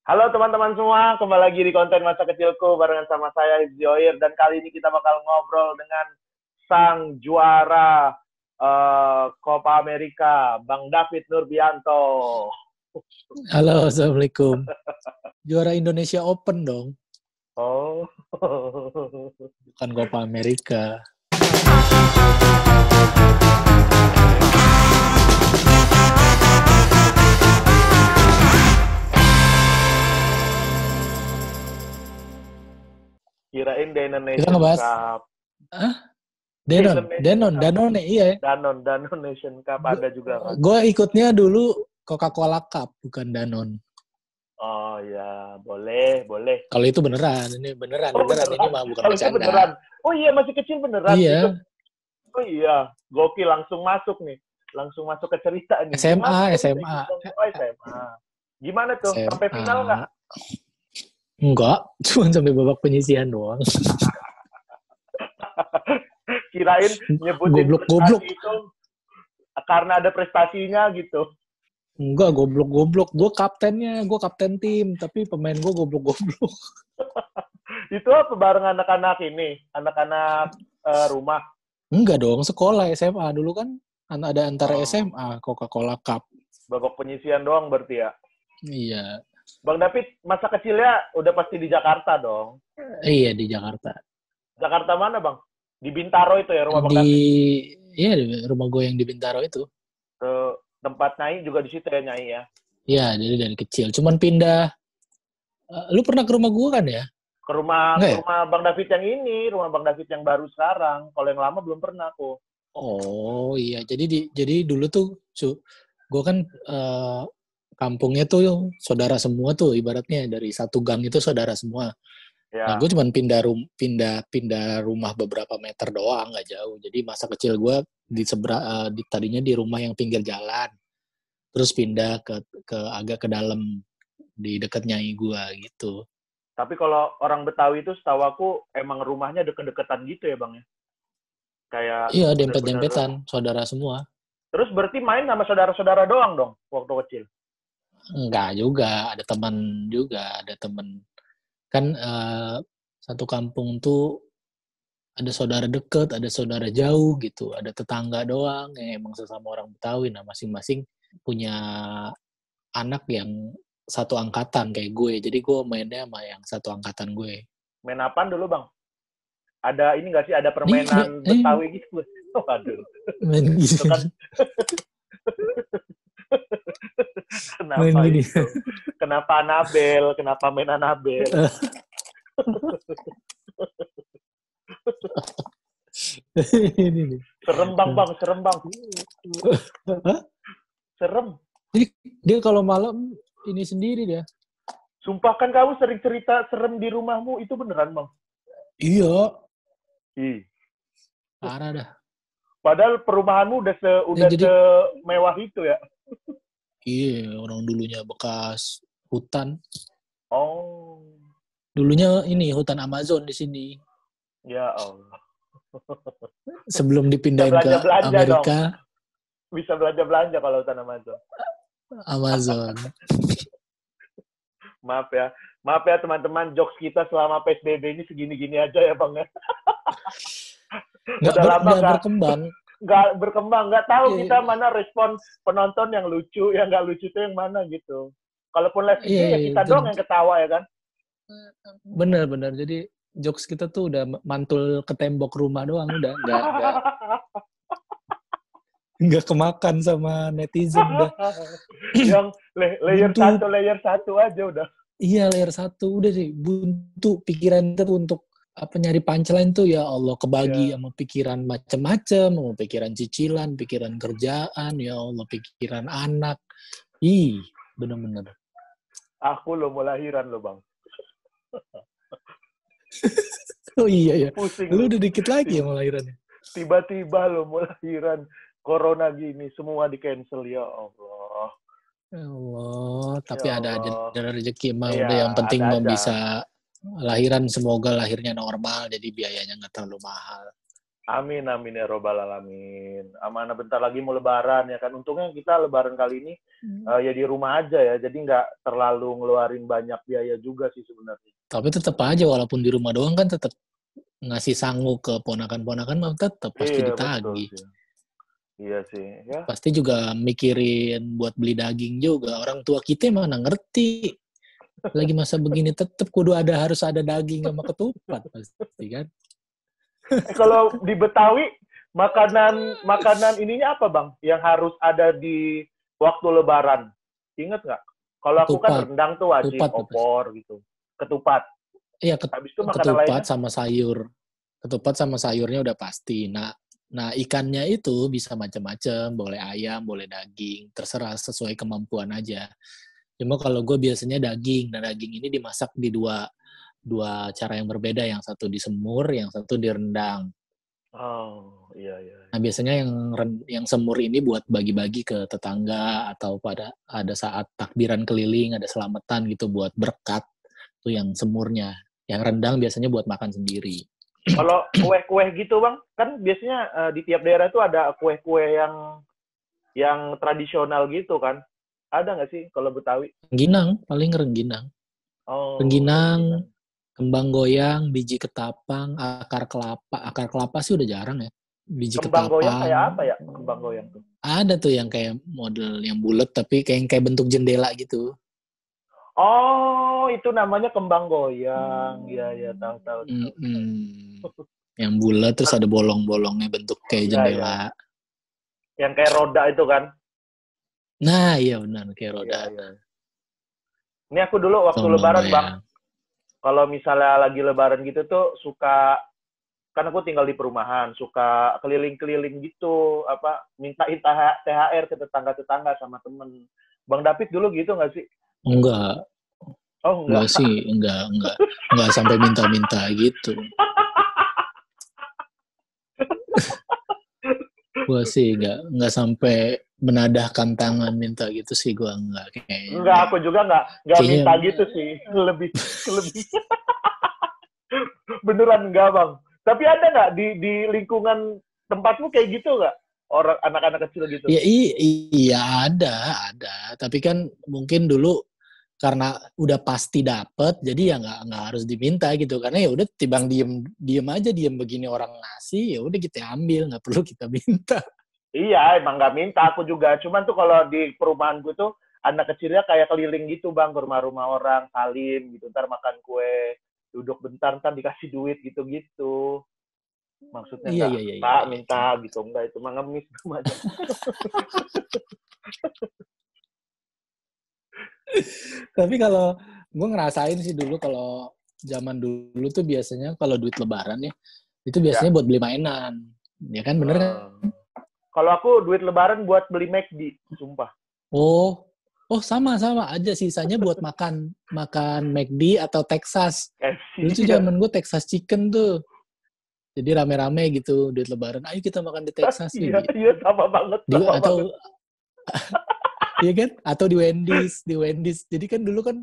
Halo teman-teman semua, kembali lagi di konten masa kecilku barengan sama saya Hifzi Oir, dan kali ini kita bakal ngobrol dengan sang juara Copa America, Bang David Nurbianto. Halo, Assalamualaikum. Juara Indonesia Open dong, Oh. bukan Copa America. Kirain The Kita Indonesian ngebahas, Cup. Danone, iya. Danon Nation Cup ada juga kan? Gue ikutnya dulu Coca-Cola Cup, bukan Danone. Oh ya, boleh. Kalau itu beneran, ini beneran. Ini mah bukan Kalau itu bercanda. beneran. Oh iya, masih kecil beneran. Iya. Ikut. Oh iya, gokil, langsung masuk nih. Langsung masuk ke cerita nih. SMA. Gimana tuh? Sampai final nggak? Enggak, cuma sampai babak penyisihan doang. Kirain nyebutin Goblok. itu karena ada prestasinya gitu. Enggak, goblok. Gue kapten tim, tapi pemain gue goblok. Itu apa bareng anak-anak ini? Anak-anak rumah? Enggak dong, sekolah SMA dulu kan ada antara SMA Coca-Cola Cup. Babak penyisihan doang berarti ya? Iya. Bang David, masa kecilnya udah pasti di Jakarta dong? Iya, di Jakarta. Jakarta mana, Bang? Di Bintaro itu ya, rumah Bang David? Iya, di rumah gue yang di Bintaro itu. Tempat Nyai juga di situ ya, Nyai ya? Iya, jadi dari kecil. Cuman pindah. Lu pernah ke rumah gue kan ya? Ke rumah Bang David yang ini, rumah Bang David yang baru sekarang. Kalau yang lama belum pernah aku. Oh iya, jadi dulu tuh gue kan kampungnya tuh saudara semua tuh, ibaratnya dari satu gang itu saudara semua. Ya. Nah, gue cuma pindah rumah beberapa meter doang, nggak jauh. Jadi masa kecil gue tadinya di rumah yang pinggir jalan, terus pindah ke agak ke dalam di dekat nyai gue gitu. Tapi kalau orang Betawi itu setahu aku emang rumahnya deket-deketan gitu ya, Bang ya? Kayak iya, dempet-dempetan, saudara semua. Terus berarti main sama saudara-saudara doang dong waktu kecil? Enggak juga, ada teman. Kan satu kampung tuh ada saudara deket, ada saudara jauh gitu, ada tetangga doang yang emang sesama orang Betawi. Nah, masing-masing punya anak yang satu angkatan kayak gue. Jadi gue mainnya sama yang satu angkatan gue. Main apaan dulu, Bang? Ada ini nggak sih, ada permainan Betawi gitu? Oh, aduh. Main gitu. Kan. Kenapa main itu? Kenapa Anabel? Kenapa main Anabel? Serem bang, serem. Jadi dia kalau malam ini sendiri dia. Sumpah, kan kamu sering cerita serem di rumahmu, itu beneran bang? Iya. Ih. Parah dah. Padahal perumahanmu udah semewah itu ya? Iya, orang dulunya bekas hutan. Oh. Dulunya ini hutan Amazon di sini. Ya Allah. Sebelum dipindahin ke Amerika. Dong. Bisa belanja kalau hutan Amazon. Maaf ya teman-teman, jokes kita selama PSBB ini segini-gini aja ya bang ya. Nggak berkembang. Nggak tahu kita mana respon penonton yang lucu, yang nggak lucu itu yang mana gitu. Kalaupun live video ya kita doang yang ketawa ya kan. Bener. Jadi jokes kita tuh udah mantul ke tembok rumah doang, udah nggak kemakan sama netizen udah. Yang layer satu aja udah. Iya, layer 1 udah sih, buntu pikiran itu untuk nyari punchline tuh, ya Allah, kebagi sama pikiran macem-macem, sama pikiran cicilan, pikiran kerjaan, ya Allah, pikiran anak. Ih, bener-bener. Aku lo mau lahiran lo bang. Oh iya ya. Pusing. Lu udah dikit lagi ya mau lahirannya. Tiba-tiba lo mau lahiran, corona gini, semua di cancel, ya Allah. Ya Allah, tapi ada rezeki mah udah, yang penting mau bisa lahiran, semoga lahirnya normal, jadi biayanya nggak terlalu mahal. Amin, amin ya robbal alamin. Amanah bentar lagi mau lebaran ya kan. Untungnya kita lebaran kali ini ya di rumah aja ya. Jadi nggak terlalu ngeluarin banyak biaya juga sih sebenarnya. Tapi tetap aja walaupun di rumah doang kan tetap ngasih sangu ke ponakan-ponakan mah tetap pasti Iya, betul ditagih. sih. Iya sih, ya. Pasti juga mikirin buat beli daging juga. Orang tua kita mana ngerti. Lagi masa begini tetap kudu harus ada daging sama ketupat pasti kan. Kalau di Betawi makanan ininya apa bang? Yang harus ada di waktu Lebaran? Ingat nggak? Kalau aku kan Ketupat, rendang tuh wajib, ketupat opor gitu, ketupat. iya Habis itu makanan ketupat lainnya? sama sayur. Ketupat sama sayurnya udah pasti. Nah ikannya itu bisa macam-macam, boleh ayam, boleh daging, terserah sesuai kemampuan aja. Cuma kalau gue biasanya daging. Nah daging ini dimasak di dua cara yang berbeda. Yang satu disemur, yang satu direndang. Oh, iya iya. Nah biasanya yang semur ini buat bagi-bagi ke tetangga atau pada ada saat takbiran keliling, ada selamatan gitu buat berkat. Itu yang semurnya. Yang rendang biasanya buat makan sendiri. Kalau kue-kue gitu bang, kan biasanya di tiap daerah itu ada kue-kue yang tradisional gitu kan? Ada nggak sih kalau Betawi? Rengginang, paling rengginang. Oh, Rengginang, rengginang. kembang goyang, biji ketapang, akar kelapa. Akar kelapa sih udah jarang ya. Biji Kembang goyang kayak ketapang. apa ya? Kembang goyang tuh. Ada tuh yang kayak model yang bulat tapi kayak bentuk jendela gitu. Oh, itu namanya kembang goyang. Iya, iya, tahu, tahu, tahu. Mm-mm. Yang bulat terus ada bolong-bolongnya bentuk kayak Iya, iya. jendela. Yang kayak roda itu kan? Nah, iya benar kayak Iya, roda. iya. Ini aku dulu waktu Kembang lebaran, Bang. goyang. Kalau misalnya lagi lebaran gitu tuh suka, kan aku tinggal di perumahan, suka keliling-keliling gitu, apa, mintain THR ke tetangga-tetangga sama temen. Bang David dulu gitu nggak sih? Enggak, Oh, gua enggak. sih enggak sampai minta-minta gitu. Gua sih enggak sampai menadahkan tangan minta gitu sih gua enggak Enggak, kayaknya. aku juga enggak Kayaknya minta gitu sih. Lebih beneran enggak, Bang. Tapi ada nggak di lingkungan tempatmu kayak gitu nggak? Orang anak-anak kecil gitu. ya iya ada. Tapi kan mungkin dulu karena udah pasti dapet, jadi ya nggak harus diminta gitu. Karena ya udah tibang diem aja diem begini orang ngasih, ya udah kita ambil, nggak perlu kita minta. Iya, emang nggak minta aku juga. Cuman tuh kalau di perumahanku tuh anak kecilnya kayak keliling gitu bang ke rumah-rumah orang, salim gitu. Ntar makan kue, duduk bentar, ntar dikasih duit gitu-gitu. Maksudnya Iya nggak, iya iya iya Pak iya. minta gitu enggak itu mah ngemis namanya. Tapi kalau gue ngerasain sih dulu kalau zaman dulu tuh biasanya kalau duit lebaran ya, itu Ya. biasanya buat beli mainan. Ya kan bener kan? Uh, kalau aku duit lebaran buat beli McD, sumpah. Oh, oh sama aja sisanya buat makan McD atau Texas. Dulu tuh KFC ya. zaman gue Texas Chicken tuh. Jadi rame-rame gitu duit lebaran. Ayo kita makan di Texas Iya, yuk iya gitu. sama banget, Di sama banget. atau iya kan? Atau di Wendy's. Jadi kan dulu kan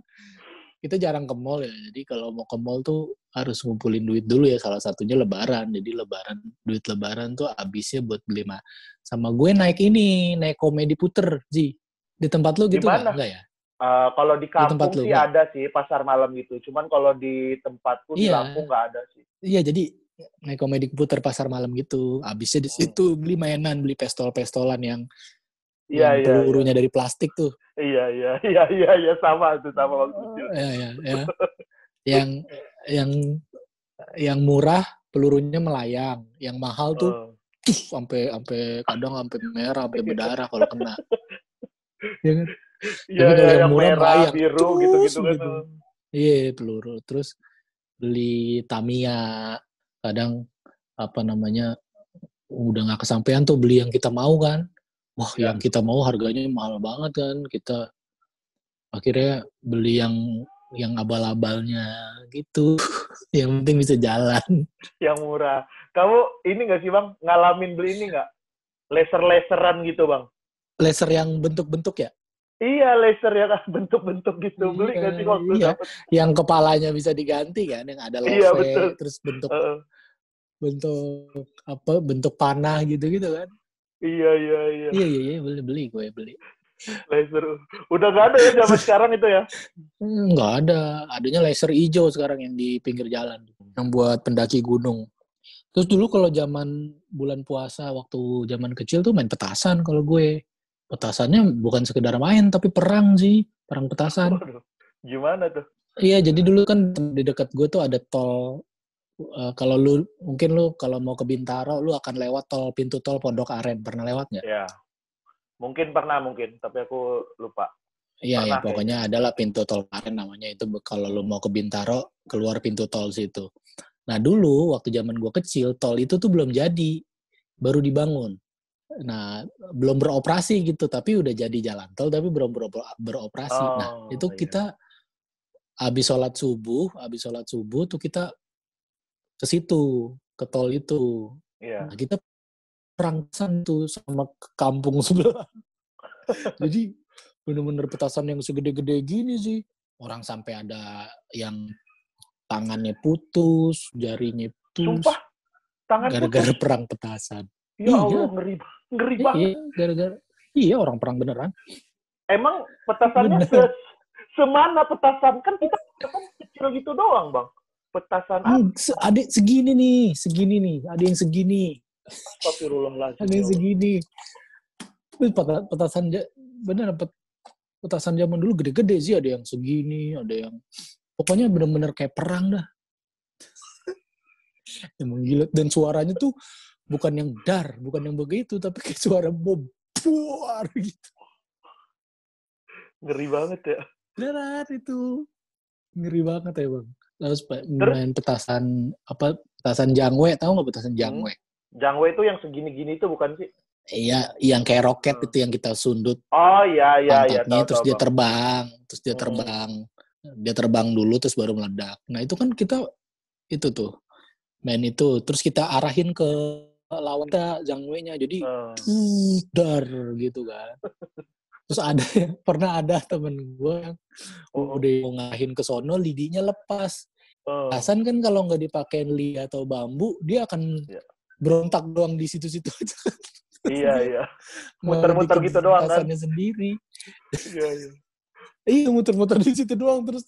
kita jarang ke mall ya. Jadi kalau mau ke mall tuh harus ngumpulin duit dulu ya. Salah satunya lebaran. Jadi duit lebaran tuh habisnya buat beli sama gue naik komedi puter, Ji. Di tempat lu Di gitu nggak? mana? Enggak ya? Kalau di Di tempat kampung lu sih enggak? ada sih pasar malam gitu. Cuman kalau di tempatku di Iya, Lampung nggak ada sih. iya jadi naik komedi puter pasar malam gitu. Habisnya di Hmm. situ beli mainan, beli pistol-pistolan Iya, yang iya, iya. pelurunya dari plastik tuh. Iya, iya, iya, iya, iya, sama tuh sama waktu kecil tuh. Ya. Yang yang yang murah pelurunya melayang, yang mahal tuh Oh. sampai sampai kadang sampai merah, sampai berdarah kalau kena. Ya kan? Iya, Tapi iya, kalau yang yang murah merah, melayang, biru cus gitu-gitu kan. gitu. Iya, peluru. Terus beli Tamiya, kadang apa namanya udah nggak kesampaian tuh beli yang kita mau kan. Wah, Ya. yang kita mau harganya mahal banget kan. Kita akhirnya beli yang abal-abalnya gitu. Yang penting bisa jalan. Yang murah. Kamu ini nggak sih bang, ngalamin beli ini nggak? Laser-laseran gitu bang? Laser yang bentuk-bentuk ya? Iya, laser ya kan, bentuk-bentuk gitu. Beli Iya, nggak sih waktu iya. dapet? Yang kepalanya bisa diganti kan, yang ada Iya, love, betul. terus bentuk Heeh. bentuk panah gitu-gitu kan. Iya, iya, iya. Iya, beli gue beli. Laser. Udah nggak ada ya zaman sekarang itu ya? Nggak ada. Adanya laser hijau sekarang yang di pinggir jalan. Yang buat pendaki gunung. Terus dulu kalau zaman bulan puasa, waktu zaman kecil tuh main petasan kalau gue. Petasannya bukan sekedar main, tapi perang sih. Perang petasan. Waduh, gimana tuh? Iya, jadi dulu kan di dekat gue tuh ada tol. Kalau mungkin lu kalau mau ke Bintaro, lu akan lewat pintu tol Pondok Aren. Pernah lewat nggak? Ya, mungkin pernah mungkin, tapi aku lupa. Iya, ya, Pernah kayaknya. pokoknya adalah pintu tol Aren namanya itu. Kalau lu mau ke Bintaro, keluar pintu tol situ. Nah dulu waktu zaman gue kecil, tol itu tuh belum jadi, baru dibangun. Nah belum beroperasi gitu, tapi udah jadi jalan tol, tapi belum beroperasi. Nah itu Oh, iya. kita habis sholat subuh tuh kita ke situ, ke tol itu. Iya. Nah kita perangsan tuh sama kampung sebelah. Jadi bener-bener petasan yang segede-gede gini sih. Orang sampai ada yang tangannya putus, jarinya Sumpah, putus, tangan gara-gara putus. perang petasan. Ya Allah, Iya, ngeri banget. iya, gara-gara orang perang beneran. Emang petasannya Bener. semana petasan? Kan kita kan kecil gitu doang, Bang. Petasan apa? Adik segini nih, ada yang segini, Astagfirullahaladzim, ada ya yang Allah. segini. Petasan bener, petasan zaman dulu gede-gede sih, ada yang segini, ada yang pokoknya bener-bener kayak perang dah. Emang gila, dan suaranya tuh bukan yang bukan yang begitu, tapi kayak suara bom buar gitu. Ngeri banget ya. Beneran itu. Ngeri banget ya bang. Terus Terus, main petasan jangwe, tahu nggak petasan jangwe? Jangwe itu yang segini-gini itu bukan sih? Iya, yang kayak roket itu yang kita sundut Oh, iya, iya, iya. pantatnya, terus Tahu-tahu, dia Bang. terbang, Hmm. dia terbang dulu terus baru meledak. Nah itu kan kita itu tuh main itu, terus kita arahin ke lawan kita jangwenya, jadi dar gitu kan. Terus pernah ada temen gue yang udah mau ngarahin ke sono, lidinya lepas. Petasan kan kalau nggak dipakai li atau bambu, dia akan Iya, berontak doang di situ-situ aja. iya, Dia iya. mau Muter-muter bikin gitu doang kan? petasannya sendiri. Iya, iya. Iya, muter-muter di situ doang, terus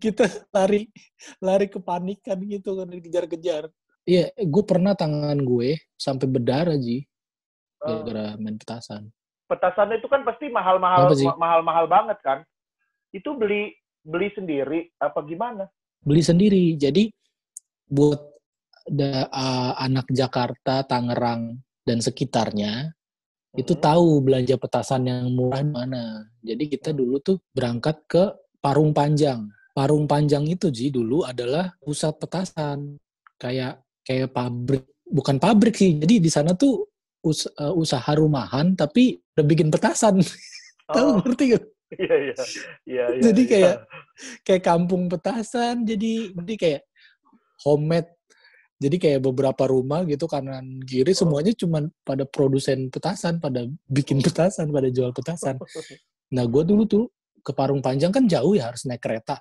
kita lari kepanikan gitu kan, dikejar-kejar. Iya, gue pernah tangan gue sampai berdarah Ji, gara-gara main petasan. Petasan itu kan pasti Kenapa mahal-mahal sih? mahal-mahal banget kan? Itu beli beli sendiri apa gimana? Beli sendiri. Jadi buat anak Jakarta, Tangerang, dan sekitarnya, itu tahu belanja petasan yang murah mana. Jadi kita dulu tuh berangkat ke Parung Panjang. Parung Panjang itu Ji dulu adalah pusat petasan. Kayak pabrik, bukan pabrik sih. Jadi di sana tuh usaha rumahan tapi udah bikin petasan. Tahu Oh, ngerti gak? iya, iya, iya, iya, Jadi iya. kayak kampung petasan. Jadi kayak homemade. Jadi kayak beberapa rumah gitu kanan kiri semuanya cuma pada produsen petasan, pada bikin petasan, pada jual petasan. Nah gue dulu tuh ke Parung Panjang kan jauh ya, harus naik kereta.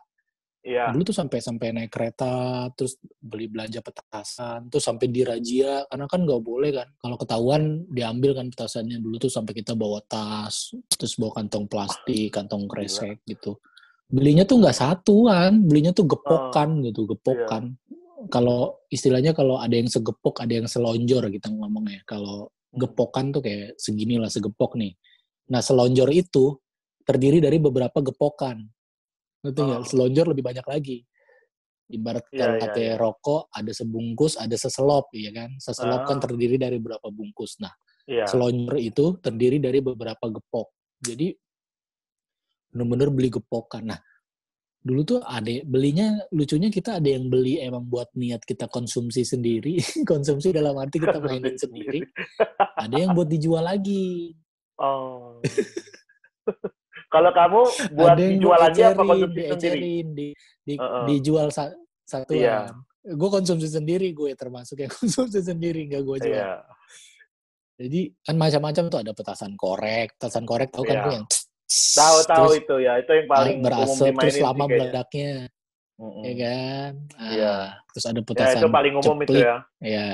Iya. Dulu tuh sampai naik kereta, terus beli belanja petasan, terus sampai dirazia karena kan nggak boleh kan. Kalau ketahuan diambil kan petasannya. Dulu tuh sampai kita bawa tas, terus bawa kantong plastik, kantong Gila. kresek gitu. Belinya tuh nggak satuan, belinya tuh Oh, gepokan gitu, iya. gepokan. Kalau istilahnya kalau ada yang segepok, ada yang selonjor kita ngomongnya. Kalau gepokan tuh kayak segini lah segepok nih. Nah selonjor itu terdiri dari beberapa gepokan. Ngerti nggak? Oh, Selonjor lebih banyak lagi. Ibarat iya, kalau iya, iya. kata rokok ada sebungkus, ada seselop, ya kan? Seselop kan Ah, terdiri dari beberapa bungkus. Nah, iya. selonjor itu terdiri dari beberapa gepok. Jadi bener-bener beli gepokan. Nah, dulu tuh belinya lucunya kita ada yang beli emang buat niat kita konsumsi sendiri, konsumsi dalam arti kita Konsumsi mainin sendiri. sendiri. Ada yang buat dijual lagi. Oh. Kalau kamu buat Ada yang dijual lagi apa konsumsi sendiri? diecerin, Heeh. dijual satuan. Iya, Gue konsumsi sendiri, gue termasuk yang konsumsi sendiri, nggak gue jual. iya, Jadi kan macam-macam tuh, ada petasan korek tahu kan tuh iya. yang Tahu-tahu terus itu ya, itu yang paling umum berasap terus dimainin sih lama kayaknya. meledaknya. ya kan? Iya. Terus ada Ya, petasan itu paling umum itu ceplik, ya. ya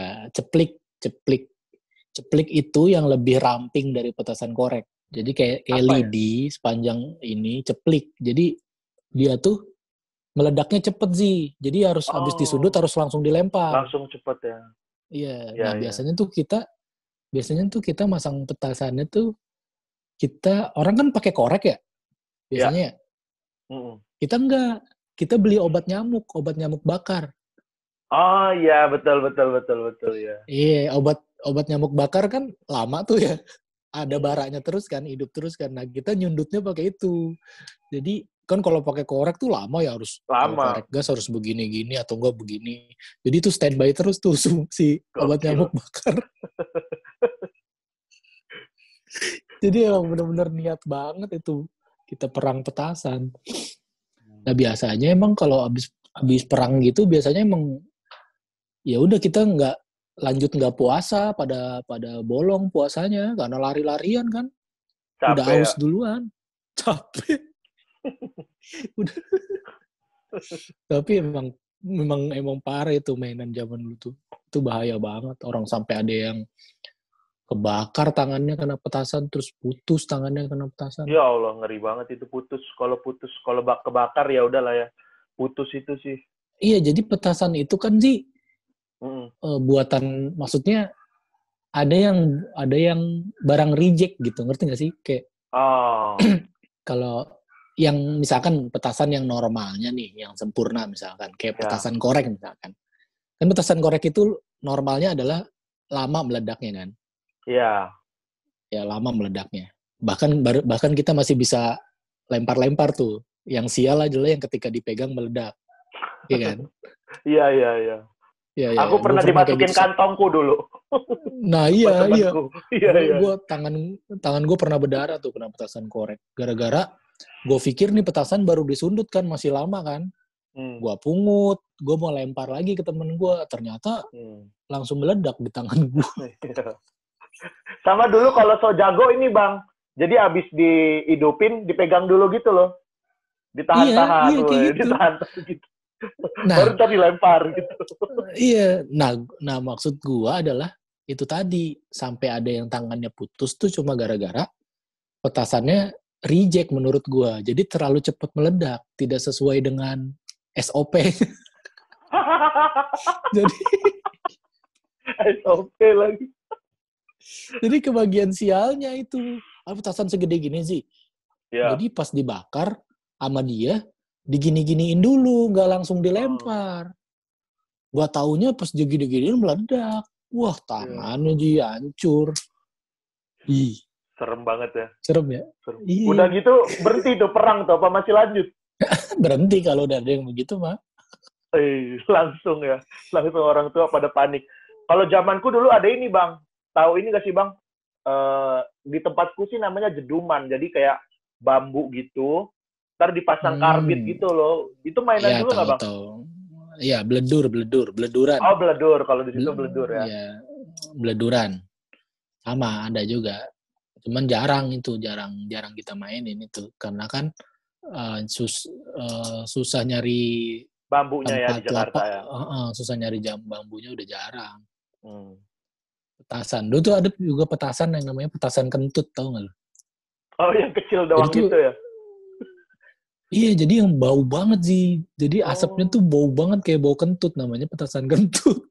ceplik itu yang lebih ramping dari petasan korek. Jadi kayak Apa ya? lidi sepanjang ini ceplik. Jadi dia tuh meledaknya cepet sih. Jadi harus habis disundut harus langsung dilempar. Langsung cepet ya. Iya. Iya, Nah, iya. biasanya tuh kita masang petasannya tuh orang kan pakai korek ya. Biasanya ya. Kita enggak. Kita beli obat nyamuk bakar. Oh iya, betul ya. Iya, obat nyamuk bakar kan lama tuh ya. Ada baranya terus kan, hidup terus kan. Nah, kita nyundutnya pakai itu. Jadi kan kalau pakai korek tuh lama ya, harus kalau korek gas harus begini-gini atau enggak begini. Jadi itu standby terus tuh si obat nyamuk bakar. Jadi emang benar-benar niat banget itu kita perang petasan. Nah, biasanya emang kalau habis perang gitu biasanya emang ya udah kita nggak puasa pada bolong puasanya karena lari-larian kan. Capek udah haus ya? Duluan. Capek. Udah. Tapi emang parah itu mainan zaman dulu tuh. Itu bahaya banget. Orang sampai ada yang kebakar tangannya kena petasan, terus putus tangannya kena petasan. Ya Allah, ngeri banget itu putus. Kalau kebakar ya udahlah ya. Putus itu sih. Iya, jadi petasan itu kan sih buatan, maksudnya ada yang barang reject gitu, ngerti nggak sih? Kayak kalau yang misalkan petasan yang normalnya nih, yang sempurna misalkan, kayak petasan korek misalkan. Kan petasan korek itu normalnya adalah lama meledaknya kan? Iya. Ya lama meledaknya. Bahkan kita masih bisa lempar-lempar tuh. Yang sial adalah yang ketika dipegang meledak. Iya kan? Iya. Ya, aku pernah dimasukin gitu, kantongku dulu. Nah iya. Gue tangan gue pernah berdarah tuh kena petasan korek. Gara-gara gue pikir nih petasan baru disundut kan, masih lama kan. Gue pungut, gue mau lempar lagi ke temen gue. Ternyata langsung meledak di tangan gue. Sama dulu kalau so jago ini Bang. Jadi abis dihidupin, dipegang dulu gitu loh. Ditahan-tahan. Iya, kayak gitu. Ditahan-tahan gitu. Nah, baru tadi lempar gitu. Iya, nah maksud gua adalah itu tadi, sampai ada yang tangannya putus tuh cuma gara-gara petasannya reject menurut gua. Jadi terlalu cepat meledak, tidak sesuai dengan SOP. Jadi SOP lagi. Jadi kebagian sialnya itu, petasan segede gini sih. Yeah. Jadi pas dibakar sama dia, digini-giniin dulu, nggak langsung dilempar. Gua taunya pas digini-giniin meledak. Wah, tangannya jadi hancur. Ih. Serem banget ya. Serem ya? Serem. Udah gitu berhenti tuh perang tuh, apa masih lanjut? Berhenti kalau udah ada yang begitu mah. Langsung ya. Langsung orang tua pada panik. Kalau zamanku dulu ada ini Bang. Tahu ini gak sih Bang? Di tempatku sih namanya jeduman. Jadi kayak bambu gitu. Ntar dipasang karbit gitu loh. Itu mainan ya, juga nggak Bang? Iya, beleduran. Oh, beledur. Kalau di situ beledur ya. Iya, beleduran. Sama, ada juga. Cuman jarang kita mainin itu. Karena kan susah nyari bambunya ya di Jakarta ya. Susah nyari bambunya udah jarang. Petasan. Dulu tuh ada juga petasan yang namanya petasan kentut, tau nggak lo? Oh, yang kecil doang gitu ya? Iya, jadi yang bau banget sih. Jadi asapnya tuh bau banget kayak bau kentut, namanya petasan kentut.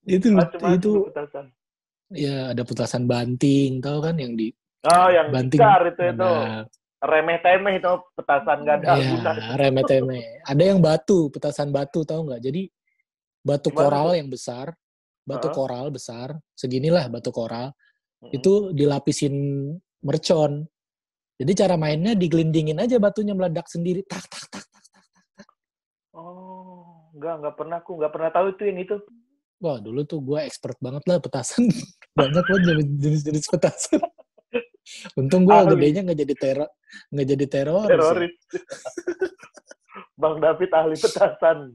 itu petasan. Ya, ada petasan banting, tau kan yang di yang banting itu. Remeh-temeh itu petasan gak ada guna. Iya, remeh-temeh. Ada yang petasan batu, tau nggak? Jadi batu koral yang besar, koral besar, seginilah batu koral, itu dilapisin mercon. Jadi cara mainnya digelindingin aja batunya meledak sendiri. Tak. Oh, nggak pernah tahu itu yang itu. Wah, dulu tuh gue expert banget lah petasan. Banyak lah jenis-jenis petasan. Untung gue gedenya nggak jadi teroris. Ya. Bang David ahli petasan.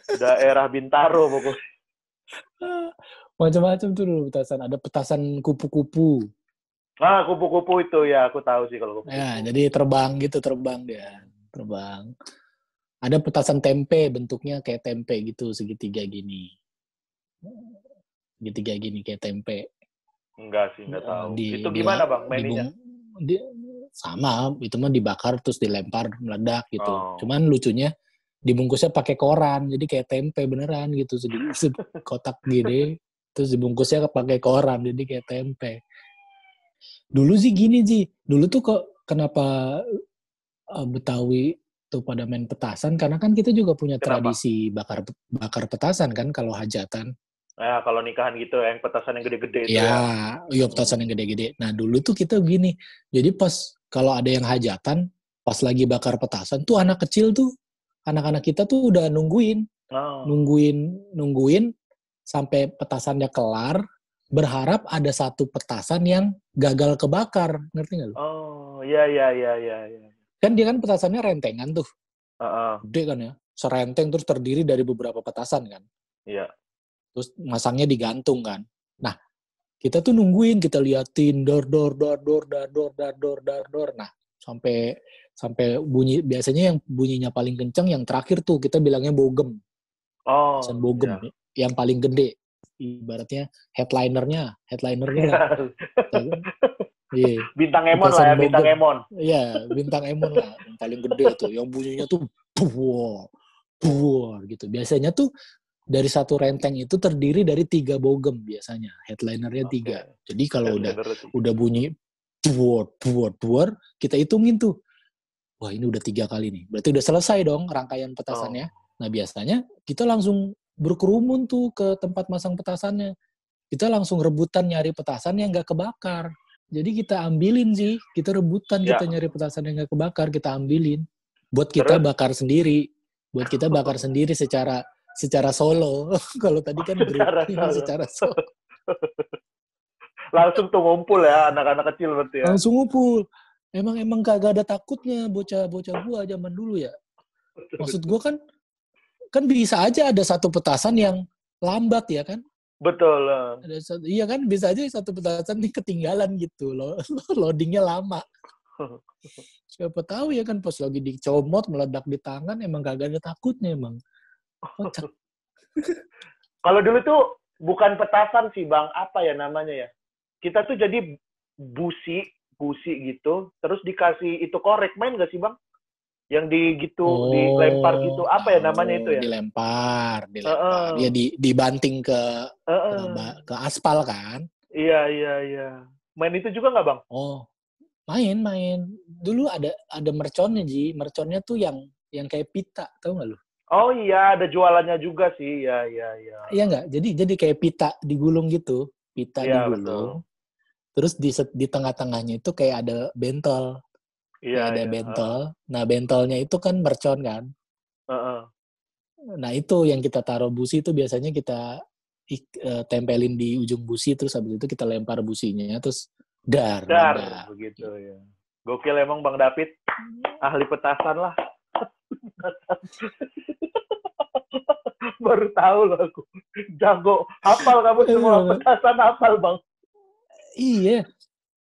Daerah Bintaro pokoknya. Macam-macam tuh dulu petasan. Ada petasan kupu-kupu. Kupu-kupu itu ya, aku tahu sih kalau kupu-kupu. Ya, jadi terbang dia. terbang. Ada petasan tempe, bentuknya kayak tempe gitu, segitiga gini kayak tempe. Enggak sih, enggak tahu. Di, Itu di, gimana Bang mainnya? Sama, itu mah dibakar terus dilempar meledak gitu. Oh. Cuman lucunya dibungkusnya pakai koran, jadi kayak tempe beneran gitu, kotak gini, terus dibungkusnya pakai koran, jadi kayak tempe. Dulu sih gini sih, dulu tuh kok kenapa Betawi tuh pada main petasan, karena kan kita juga punya Kenapa? tradisi bakar petasan kan kalau hajatan. Nah, kalau nikahan gitu yang petasan yang gede-gede itu ya. Iya petasan yang gede-gede. Nah dulu tuh kita gini, jadi pas kalau ada yang hajatan, pas lagi bakar petasan tuh anak kecil tuh, anak-anak kita tuh udah nungguin sampai petasannya kelar, berharap ada satu petasan yang gagal kebakar, ngerti nggak lu? Oh, iya. Kan dia kan petasannya rentengan tuh, Uh-uh. gede kan ya, serenteng terus terdiri dari beberapa petasan kan. Iya. Terus masangnya digantung kan. Nah, kita tuh nungguin, kita liatin dor. Nah, sampai bunyi, biasanya yang bunyinya paling kencang yang terakhir tuh kita bilangnya bogem. Oh, Petasan bogem yang paling gede. Ibaratnya headlinernya lah. Iya. Bintang Emon lah ya, Bintang Emon. Iya, Bintang Emon lah, yang paling gede tuh, yang bunyinya tuh buar gitu. Biasanya tuh dari satu renteng itu terdiri dari 3 bogem biasanya, headlinernya 3. Jadi kalau udah bunyi buar, kita hitungin tuh. Wah, ini udah 3 kali nih. Berarti udah selesai dong rangkaian petasannya. Nah, biasanya kita langsung berkerumun tuh ke tempat masang petasannya. Kita langsung rebutan nyari petasan yang nggak kebakar. Jadi kita ambilin sih, kita rebutan, kita nyari petasan yang nggak kebakar, kita ambilin. Buat kita bakar sendiri. Buat kita bakar sendiri secara solo. Kalau tadi kan grup, ini secara solo. Langsung tuh ngumpul ya, anak-anak kecil berarti ya. Langsung ngumpul. Emang kagak ada takutnya bocah-bocah gua zaman dulu ya. Maksud gua kan bisa aja ada satu petasan yang lambat ya kan. Betul. Iya kan, bisa aja satu petasan nih ketinggalan gitu loh. Loadingnya lama. Siapa tahu ya kan pas lagi dicomot meledak di tangan, emang kagak ada takutnya emang. Kocak. Kalau dulu tuh bukan petasan sih Bang, apa ya namanya ya? Kita tuh jadi busi gitu, terus dikasih itu korek, main gak sih Bang? Yang dilempar gitu, apa ya namanya itu ya? Dilempar. Ya dibanting ke aspal kan? Iya. Main itu juga nggak Bang? Oh, main. Dulu ada merconnya Ji. Merconnya tuh yang kayak pita, tahu nggak lu? Oh iya, ada jualannya juga sih. Iya. Iya nggak? Jadi kayak pita digulung gitu, digulung. Betul. Terus di tengah-tengahnya itu kayak ada bentol. Iya. Bentol. Nah, bentolnya itu kan mercon kan. Nah, itu yang kita taruh busi itu biasanya kita tempelin di ujung busi, terus habis itu kita lempar businya, terus dar begitu ya. Gokil emang Bang David, ahli petasan lah. Baru tahu loh aku. Jago. Hafal kamu semua petasan, hafal Bang. Iya.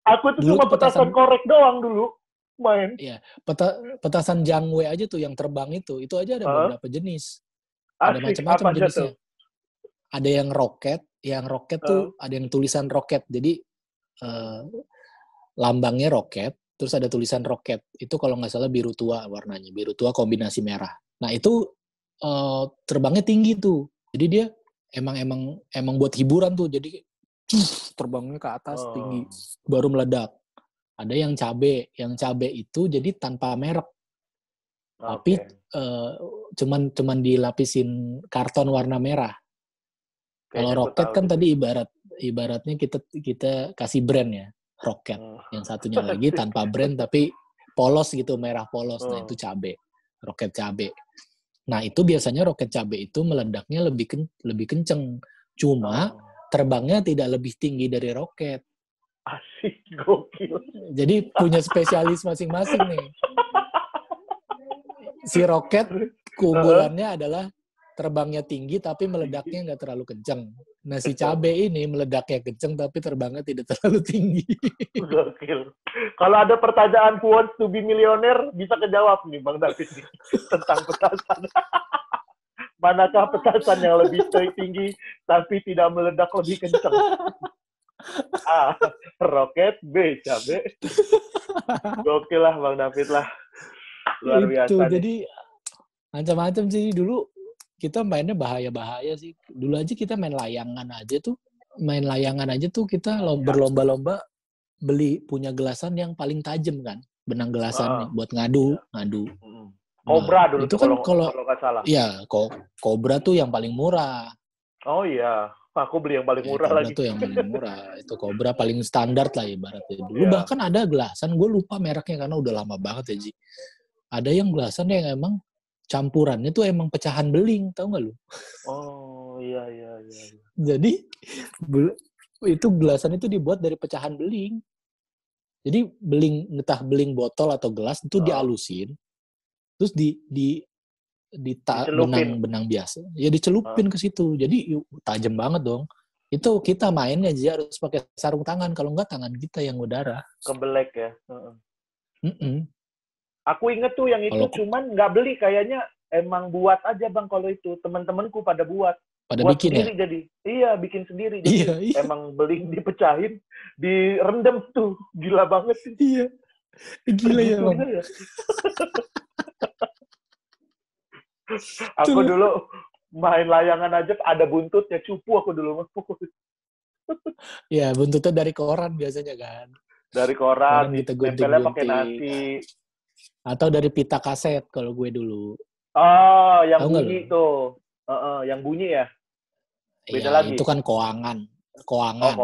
Aku tuh cuma petasan korek doang dulu main. Iya, petasan jangwe aja tuh yang terbang itu aja ada beberapa jenis. Ada macam-macam jenisnya. Ada yang roket tuh ada yang tulisan roket. Jadi lambangnya roket, terus ada tulisan roket. Itu kalau nggak salah biru tua warnanya, biru tua kombinasi merah. Nah itu terbangnya tinggi tuh. Jadi dia emang buat hiburan tuh. Jadi terbangnya ke atas tinggi, baru meledak. Ada yang cabe itu jadi tanpa merek. Tapi cuman dilapisin karton warna merah. Kalau roket kan tadi ibaratnya kita kasih brand ya, roket. Yang satunya lagi tanpa brand tapi polos gitu, merah polos. Nah itu cabe, roket cabe. Nah itu biasanya roket cabe itu meledaknya lebih kenceng. Cuma terbangnya tidak lebih tinggi dari roket. Asik, gokil. Jadi punya spesialis masing-masing nih. Si roket keunggulannya adalah terbangnya tinggi tapi meledaknya nggak terlalu kencang. Nasi cabe ini meledaknya kenceng tapi terbangnya tidak terlalu tinggi. Gokil. Kalau ada pertanyaan who wants to be millionaire, bisa kejawab nih Bang David nih. Tentang petasan. Manakah petasan yang lebih tinggi tapi tidak meledak lebih kencang? A. Roket. B. Cabe. Gokil lah Bang David lah. Luar biasa Itu, nih. jadi macam-macam sih. Dulu kita mainnya bahaya-bahaya sih. Dulu aja kita main layangan aja tuh. Kita berlomba-lomba beli punya gelasan yang paling tajam kan. Benang gelasannya buat ngadu. Cobra dulu itu tuh kan kalau nggak salah. Iya, Cobra tuh yang paling murah. Oh iya, aku beli yang paling murah Cobra lagi. tuh yang paling murah. Itu Cobra paling standar lah ibaratnya. Dulu Iya. bahkan ada gelasan, gue lupa mereknya karena udah lama banget ya Ji. Ada yang gelasan yang emang campurannya tuh emang pecahan beling, tau gak lu? Oh iya. Jadi itu gelasan itu dibuat dari pecahan beling. Jadi entah beling botol atau gelas itu dialusin, terus benang biasa, ya dicelupin ke situ. Jadi tajam banget dong. Itu kita mainnya aja harus pakai sarung tangan, kalau enggak tangan kita yang berdarah. Kebelek ya. Aku inget tuh yang itu, cuman nggak beli, kayaknya emang buat aja Bang kalau itu. Teman-temanku pada buat bikin sendiri ya? Jadi. Iya, bikin sendiri. Jadi emang beling dipecahin, direndam tuh. Gila banget sih. Iya. Gila ya Bang. Ya. Aku dulu main layangan aja ada buntutnya, cupu aku dulu. Ya, buntutnya dari koran biasanya kan. Dari koran kita nempelnya pakai nasi. Atau dari pita kaset kalau gue dulu. Oh, yang bunyi tuh. Yang bunyi ya? Beda lagi. Itu kan koangan. Koangan.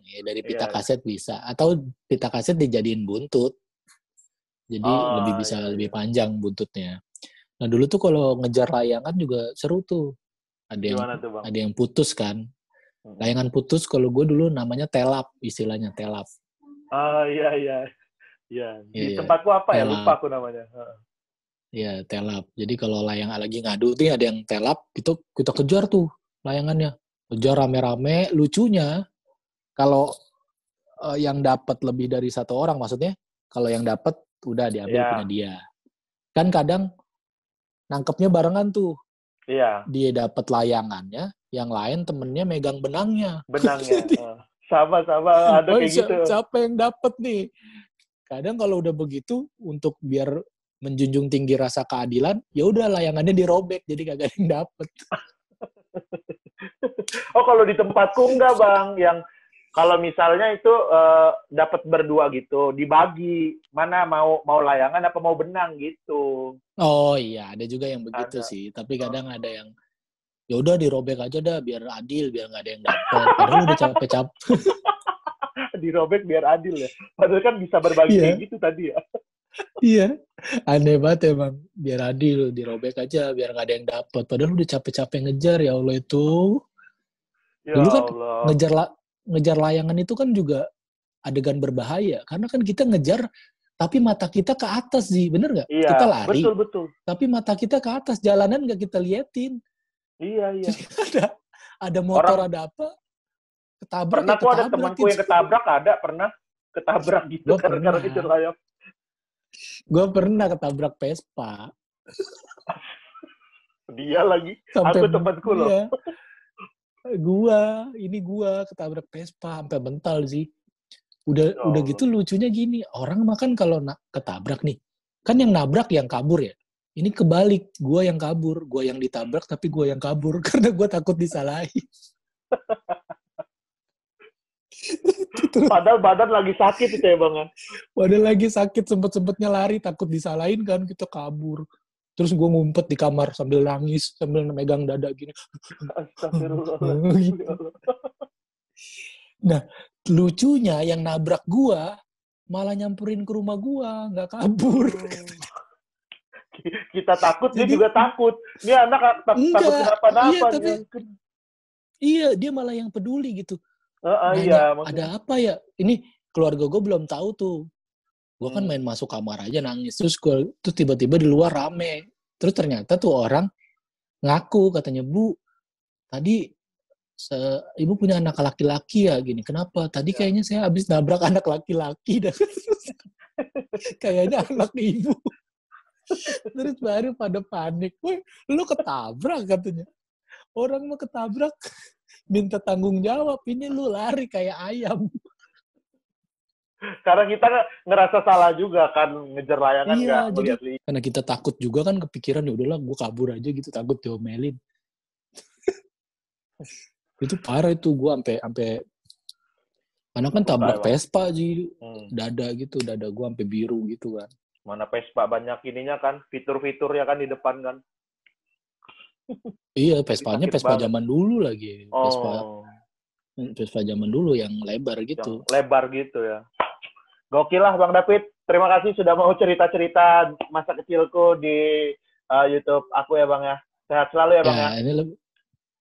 Ya, dari pita kaset bisa. Atau pita kaset dijadiin buntut. Jadi lebih panjang buntutnya. Nah dulu tuh kalau ngejar layangan juga seru tuh. Ada yang putus kan. Layangan putus kalau gue dulu namanya telap, istilahnya telap. Iya. Di tempatku apa telap. Ya? Lupa aku namanya. Iya, telap. Jadi kalau layangan lagi ngadu nih ada yang telap, kita kejar tuh layangannya. Kejar rame-rame. Lucunya kalau yang dapat lebih dari satu orang, maksudnya kalau yang dapat udah diambil punya dia. Kan kadang nangkepnya barengan tuh. Iya. Dia dapat layangannya, yang lain temennya megang benangnya. Sama-sama ada kayak gitu. Siapa yang dapat nih? Kadang kalau udah begitu, untuk biar menjunjung tinggi rasa keadilan, ya udah layangannya dirobek, jadi kagak ada yang dapat. Oh, kalau di tempatku enggak Bang, yang kalau misalnya itu dapat berdua gitu, dibagi mana mau layangan apa mau benang gitu. Oh iya, ada juga yang begitu sih. Tapi kadang ada yang ya udah dirobek aja dah biar adil, biar nggak ada yang dapat. Padahal udah capek-capek. Dirobek biar adil ya. Padahal kan bisa berbagi kayak gitu tadi ya. Iya, aneh banget emang. Biar adil, dirobek aja biar nggak ada yang dapat. Padahal udah capek-capek ngejar, ya Allah itu. Ya dulu kan Allah. ngejar layangan itu kan juga adegan berbahaya, karena kan kita ngejar tapi mata kita ke atas sih, bener nggak? Iya, kita lari, betul. Tapi mata kita ke atas, jalanan nggak kita liatin. Iya. Jadi ada motor, ada apa, ketabrak. Pernah ada temanku yang pernah ketabrak gitu karena ngejar layang. Gue pernah ketabrak Vespa. Dia lagi, aku temanku loh. Gua ketabrak Vespa sampai mental sih. Udah gitu lucunya gini, orang makan kalau ketabrak nih, kan yang nabrak yang kabur ya. Ini kebalik, gua yang kabur, gua yang ditabrak tapi gua yang kabur karena gua takut disalahin. Padahal badan lagi sakit itu ya Bang. Padahal lagi sakit, sempet-sempetnya lari, takut disalahin kan, kita kabur. Terus gue ngumpet di kamar sambil nangis, sambil megang dada gini. Astagfirullah. Gitu. Nah, lucunya yang nabrak gue malah nyampurin ke rumah gue, nggak kabur. Kita takut, dia juga takut. Ini anak takut kenapa-napa. Iya, dia malah yang peduli gitu. Iya, ada apa ya? Ini keluarga gue belum tahu tuh. Gue kan main masuk kamar aja nangis. Terus tiba-tiba di luar rame. Terus ternyata tuh orang ngaku, katanya, Bu, tadi Ibu punya anak laki-laki ya gini. Kenapa? Tadi kayaknya saya habis nabrak anak laki-laki dan kayaknya anak ibu. Terus baru pada panik. Woi, lu ketabrak katanya. Orang mau ketabrak minta tanggung jawab. Ini lu lari kayak ayam. Karena kita ngerasa salah juga kan, ngejar layangan nggak jadi ngeliat lihat. karena kita takut juga kan, kepikiran ya udahlah gue kabur aja gitu, takut diomelin. Itu parah itu, gue sampai karena kan tabrak Vespa aja, dada gue sampai biru gitu kan. Mana Vespa banyak ininya kan, fitur-fiturnya kan di depan kan. Iya, Vespanya Vespa zaman dulu lagi. Vespa zaman dulu yang lebar gitu. Yang lebar gitu ya. Gokil lah Bang David. Terima kasih sudah mau cerita-cerita masa kecilku di YouTube aku ya Bang ya. Sehat selalu ya Bang ya. Ini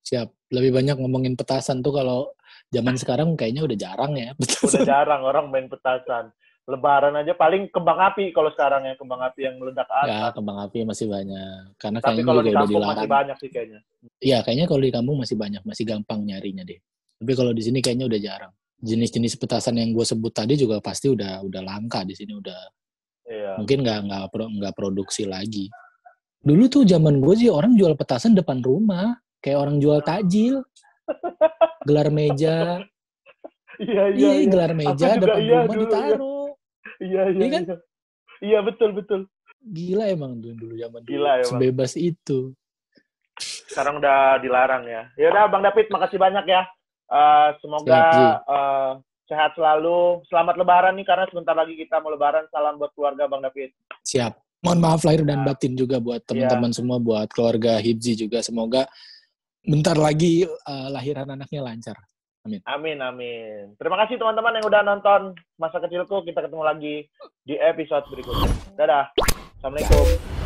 siap. Lebih banyak ngomongin petasan tuh kalau zaman sekarang kayaknya udah jarang ya. Udah jarang orang main petasan. Lebaran aja paling kembang api kalau sekarang ya, kembang api yang meledak atas. Ya, kembang api masih banyak. Karena tapi kalau di kampung masih banyak sih kayaknya. Iya, kayaknya kalau di kampung masih banyak, masih gampang nyarinya deh. Tapi kalau di sini kayaknya udah jarang. Jenis-jenis petasan yang gue sebut tadi juga pasti udah langka di sini, udah. Iya. Mungkin nggak produksi lagi. Dulu tuh zaman gue sih orang jual petasan depan rumah, kayak orang jual takjil, gelar meja. Iya, gelar meja depan rumah dulu, ditaruh. Iya kan? Iya betul. Gila emang dulu zaman dulu. Gila, sebebas itu. Sekarang udah dilarang ya. Ya udah Bang David, makasih banyak ya. Semoga sehat selalu. Selamat Lebaran nih, karena sebentar lagi kita mau Lebaran. Salam buat keluarga Bang David. Siap. Mohon maaf lahir dan batin juga buat teman-teman semua, buat keluarga Hibzi juga. Semoga bentar lagi lahiran anaknya lancar. Amin. Amin. Terima kasih teman-teman yang udah nonton Masa Kecilku. Kita ketemu lagi di episode berikutnya. Dadah. Assalamualaikum.